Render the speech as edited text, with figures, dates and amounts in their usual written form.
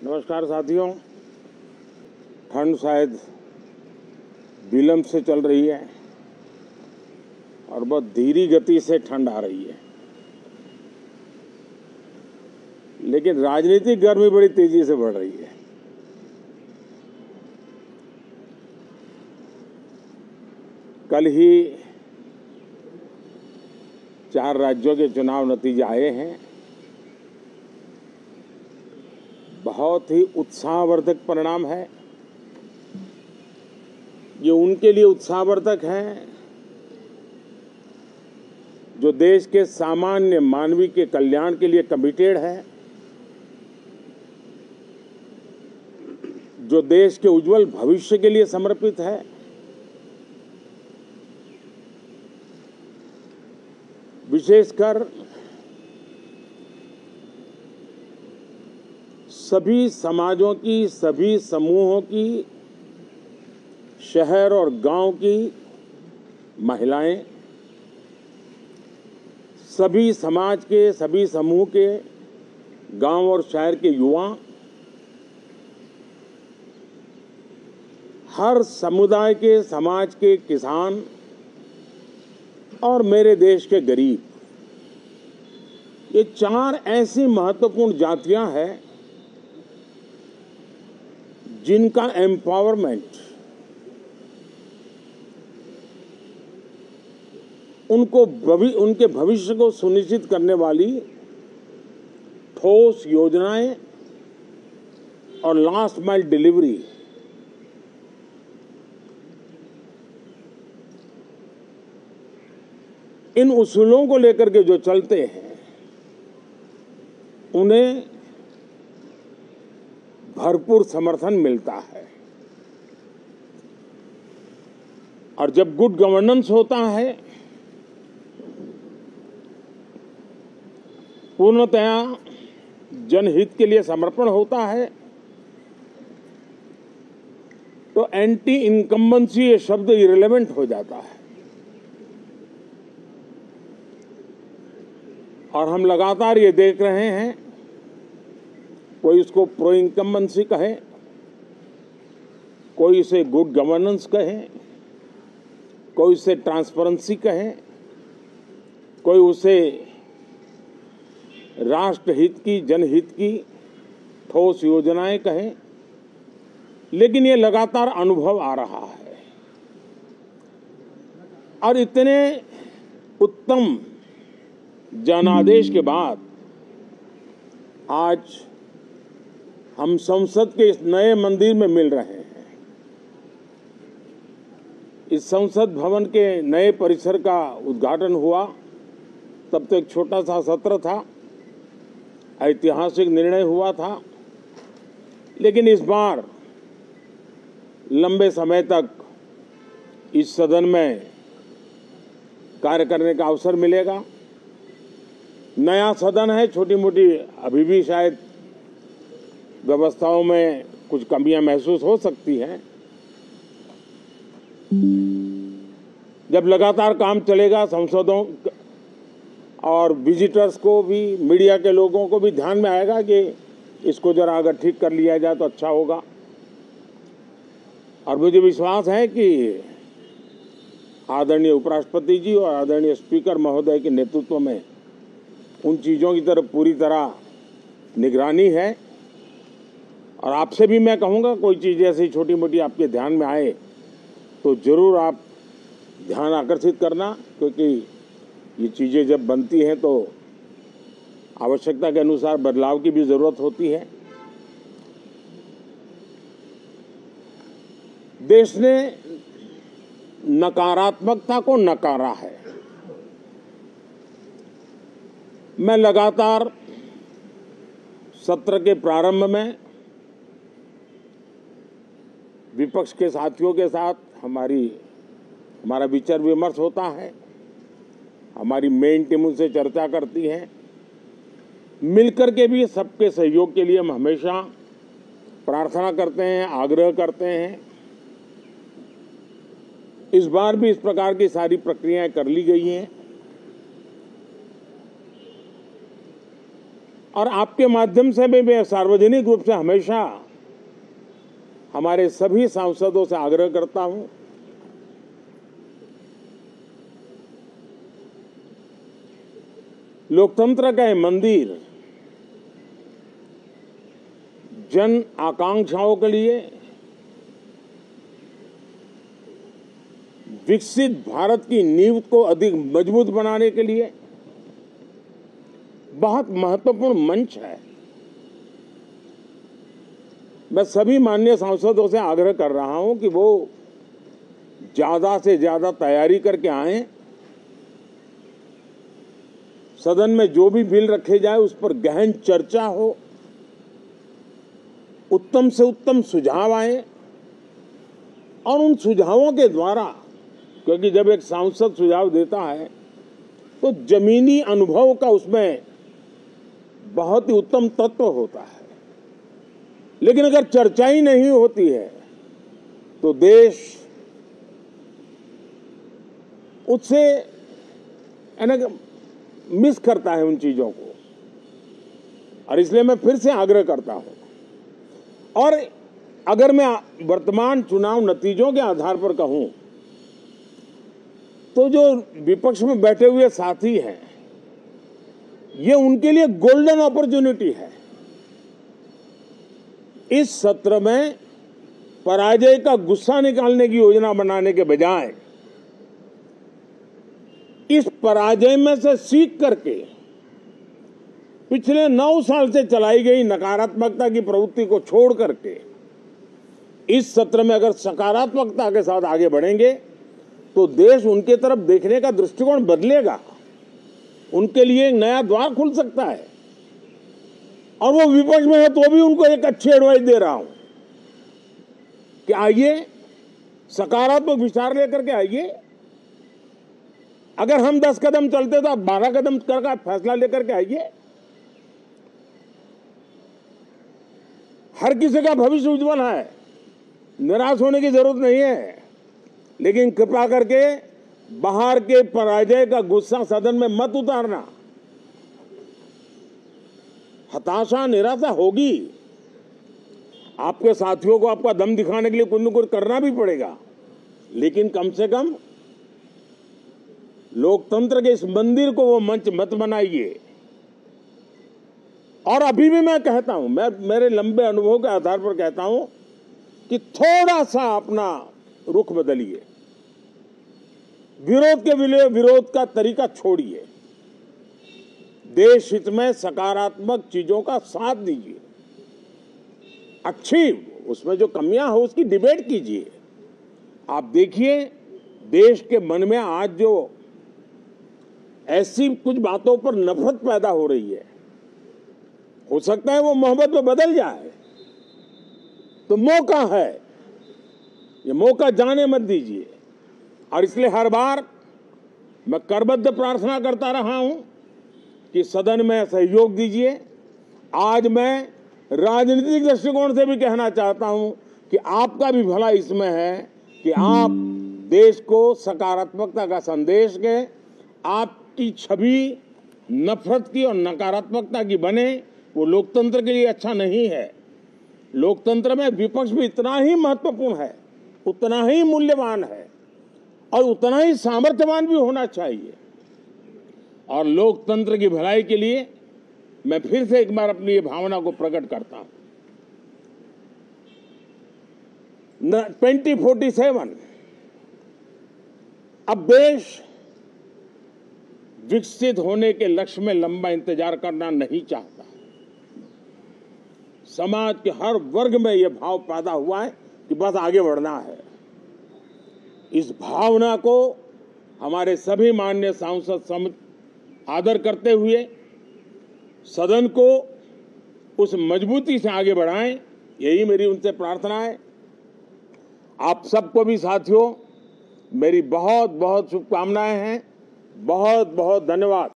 नमस्कार साथियों। ठंड शायद विलंब से चल रही है और बहुत धीमी गति से ठंड आ रही है, लेकिन राजनीतिक गर्मी बड़ी तेजी से बढ़ रही है। कल ही 4 राज्यों के चुनाव नतीजे आए हैं। बहुत ही उत्साहवर्धक परिणाम है। ये उनके लिए उत्साहवर्धक है जो देश के सामान्य मानवी के कल्याण के लिए कमिटेड है, जो देश के उज्जवल भविष्य के लिए समर्पित है, विशेषकर सभी समाजों की, सभी समूहों की, शहर और गांव की महिलाएं, सभी समाज के, सभी समूह के, गांव और शहर के युवा, हर समुदाय के, समाज के किसान और मेरे देश के गरीब, ये 4 ऐसी महत्वपूर्ण जातियां हैं जिनका एम्पावरमेंट, उनके भविष्य को सुनिश्चित करने वाली ठोस योजनाएं और लास्ट माइल डिलीवरी, इन उसूलों को लेकर के जो चलते हैं उन्हें भरपूर समर्थन मिलता है। और जब गुड गवर्नेंस होता है, पूर्णतया जनहित के लिए समर्पण होता है, तो एंटी इनकम्बेंसी ये शब्द इरेलेवेंट हो जाता है। और हम लगातार ये देख रहे हैं, कोई इसको प्रो इनकम्बेंसी कहे, कोई इसे गुड गवर्नेंस कहे, कोई इसे ट्रांसपेरेंसी कहे, कोई उसे राष्ट्रहित की, जनहित की ठोस योजनाएं कहें, लेकिन ये लगातार अनुभव आ रहा है। और इतने उत्तम जनादेश के बाद आज हम संसद के इस नए मंदिर में मिल रहे हैं। इस संसद भवन के नए परिसर का उद्घाटन हुआ, तब तो एक छोटा सा सत्र था, ऐतिहासिक निर्णय हुआ था, लेकिन इस बार लंबे समय तक इस सदन में कार्य करने का अवसर मिलेगा। नया सदन है, छोटी मोटी अभी भी शायद व्यवस्थाओं में कुछ कमियां महसूस हो सकती हैं। जब लगातार काम चलेगा, सांसदों और विजिटर्स को भी, मीडिया के लोगों को भी ध्यान में आएगा कि इसको जरा अगर ठीक कर लिया जाए तो अच्छा होगा। और मुझे विश्वास है कि आदरणीय उपराष्ट्रपति जी और आदरणीय स्पीकर महोदय के नेतृत्व में उन चीज़ों की तरफ पूरी तरह निगरानी है। और आपसे भी मैं कहूँगा, कोई चीज़ ऐसी छोटी मोटी आपके ध्यान में आए तो ज़रूर आप ध्यान आकर्षित करना, क्योंकि ये चीज़ें जब बनती हैं तो आवश्यकता के अनुसार बदलाव की भी ज़रूरत होती है। देश ने नकारात्मकता को नकारा है। मैं लगातार सत्र के प्रारंभ में विपक्ष के साथियों के साथ हमारा विचार विमर्श होता है, हमारी मेन टीम उनसे चर्चा करती है। मिलकर के भी सबके सहयोग के लिए हम हमेशा प्रार्थना करते हैं, आग्रह करते हैं। इस बार भी इस प्रकार की सारी प्रक्रियाएं कर ली गई हैं और आपके माध्यम से भी मैं सार्वजनिक रूप से हमेशा हमारे सभी सांसदों से आग्रह करता हूं, लोकतंत्र का ये मंदिर जन आकांक्षाओं के लिए, विकसित भारत की नींव को अधिक मजबूत बनाने के लिए बहुत महत्वपूर्ण मंच है। मैं सभी माननीय सांसदों से आग्रह कर रहा हूं कि वो ज्यादा से ज्यादा तैयारी करके आएं, सदन में जो भी बिल रखे जाए उस पर गहन चर्चा हो, उत्तम से उत्तम सुझाव आए और उन सुझावों के द्वारा, क्योंकि जब एक सांसद सुझाव देता है तो जमीनी अनुभव का उसमें बहुत ही उत्तम तत्व होता है, लेकिन अगर चर्चा ही नहीं होती है तो देश उससे मिस करता है उन चीजों को। और इसलिए मैं फिर से आग्रह करता हूं, और अगर मैं वर्तमान चुनाव नतीजों के आधार पर कहूं तो जो विपक्ष में बैठे हुए साथी हैं, ये उनके लिए गोल्डन अपॉर्चुनिटी है। इस सत्र में पराजय का गुस्सा निकालने की योजना बनाने के बजाय इस पराजय में से सीख करके पिछले 9 साल से चलाई गई नकारात्मकता की प्रवृत्ति को छोड़ करके इस सत्र में अगर सकारात्मकता के साथ आगे बढ़ेंगे तो देश उनके तरफ देखने का दृष्टिकोण बदलेगा, उनके लिए एक नया द्वार खुल सकता है। और वो विपक्ष में है तो भी उनको एक अच्छी एडवाइस दे रहा हूं कि आइए, सकारात्मक विचार लेकर के आइए। अगर हम 10 कदम चलते तो आप 12 कदम करके फैसला लेकर के आइए। हर किसी का भविष्य उज्जवल है, निराश होने की जरूरत नहीं है, लेकिन कृपा करके बाहर के पराजय का गुस्सा सदन में मत उतारना। हताशा, निराशा होगी, आपके साथियों को आपका दम दिखाने के लिए कुछ न कुछ करना भी पड़ेगा, लेकिन कम से कम लोकतंत्र के इस मंदिर को वो मंच मत बनाइए। और अभी भी मैं कहता हूं, मैं मेरे लंबे अनुभव के आधार पर कहता हूं कि थोड़ा सा अपना रुख बदलिए, विरोध के विरोध का तरीका छोड़िए, देश हित में सकारात्मक चीजों का साथ दीजिए, अच्छी उसमें जो कमियां हो उसकी डिबेट कीजिए। आप देखिए, देश के मन में आज जो ऐसी कुछ बातों पर नफरत पैदा हो रही है, हो सकता है वो मोहब्बत में बदल जाए, तो मौका है, ये मौका जाने मत दीजिए। और इसलिए हर बार मैं करबद्ध प्रार्थना करता रहा हूं कि सदन में सहयोग दीजिए। आज मैं राजनीतिक दृष्टिकोण से भी कहना चाहता हूं कि आपका भी भला इसमें है कि आप देश को सकारात्मकता का संदेश दें, आपकी छवि नफरत की और नकारात्मकता की बने, वो लोकतंत्र के लिए अच्छा नहीं है। लोकतंत्र में विपक्ष भी इतना ही महत्वपूर्ण है, उतना ही मूल्यवान है और उतना ही सामर्थ्यवान भी होना चाहिए। और लोकतंत्र की भलाई के लिए मैं फिर से एक बार अपनी ये भावना को प्रकट करता हूं। 2047 अब देश विकसित होने के लक्ष्य में लंबा इंतजार करना नहीं चाहता। समाज के हर वर्ग में यह भाव पैदा हुआ है कि बस आगे बढ़ना है। इस भावना को हमारे सभी माननीय सांसद आदर करते हुए सदन को उस मजबूती से आगे बढ़ाएं, यही मेरी उनसे प्रार्थना है। आप सबको भी साथियों मेरी बहुत बहुत शुभकामनाएं हैं। बहुत बहुत धन्यवाद।